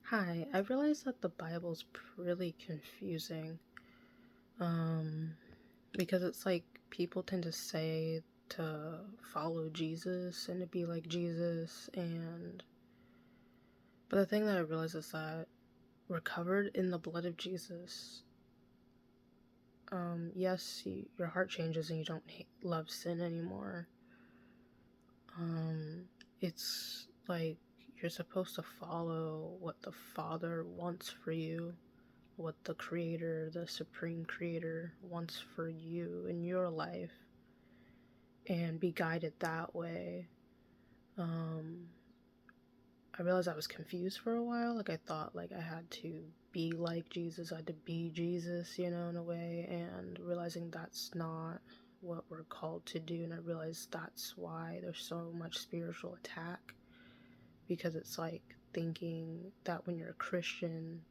Hi, I realize that the Bible's really confusing. Um, because it's like people tend to say to follow Jesus and to be like Jesus, but the thing that I realize is that we're covered in the blood of Jesus. Yes, your heart changes and you don't love sin anymore. It's like you're supposed to follow what the Father wants for you, what the creator, the supreme creator wants for you in your life, and be guided that way. I realized I was confused for a while. Like I thought like I had to be like Jesus, I had to be Jesus, in a way, and realizing that's not what we're called to do. And I realized that's why there's so much spiritual attack, because it's like thinking that when you're a Christian,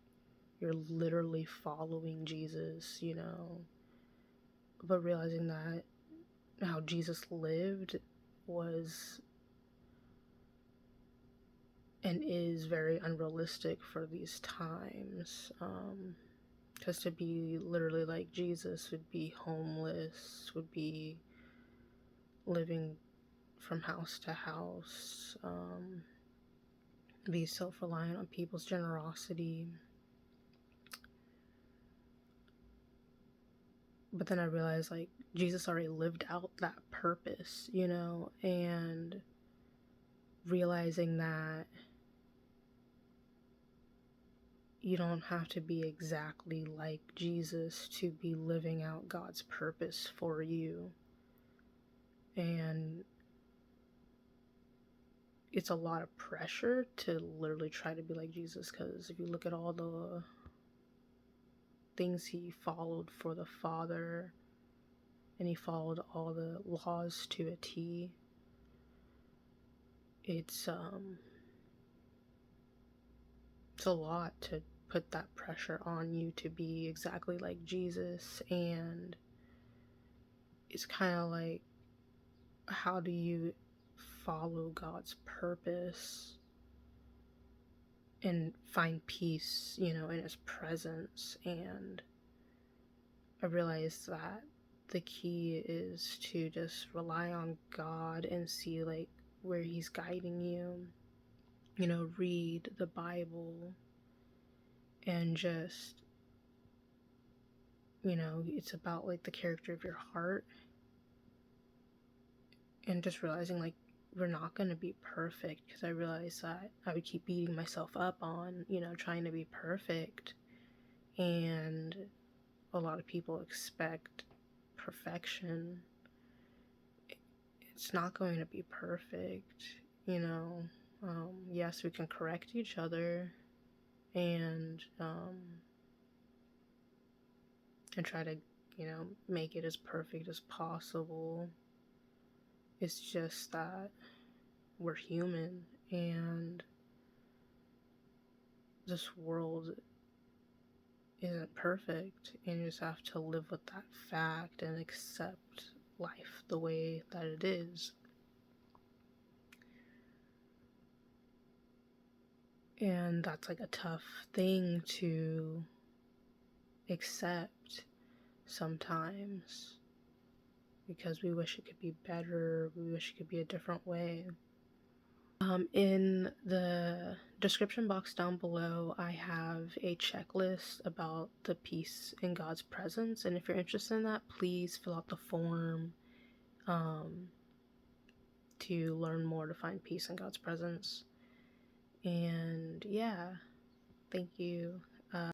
you're literally following Jesus, but realizing that how Jesus lived was and is very unrealistic for these times. Because to be literally like Jesus would be homeless, would be living from house to house, be self-reliant on people's generosity. But then I realized like Jesus already lived out that purpose, and realizing that you don't have to be exactly like Jesus to be living out God's purpose for you. And it's a lot of pressure to literally try to be like Jesus, because if you look at all the things he followed for the Father, and he followed all the laws to a T, it's a lot to put that pressure on you to be exactly like Jesus. And it's kind of like, how do you follow God's purpose and find peace, in his presence? And I realized that the key is to just rely on God and see like where he's guiding you, read the Bible, and just, it's about like the character of your heart, and just realizing like we're not going to be perfect, because I realized that I would keep beating myself up on, trying to be perfect. And a lot of people expect perfection. It's not going to be perfect, yes, we can correct each other, and try to, make it as perfect as possible. It's just that we're human, and this world isn't perfect, and you just have to live with that fact and accept life the way that it is. And that's like a tough thing to accept sometimes, because we wish it could be better, we wish it could be a different way. In the description box down below, I have a checklist about the peace in God's presence, and if you're interested in that, please fill out the form to learn more to find peace in God's presence. And yeah, thank you.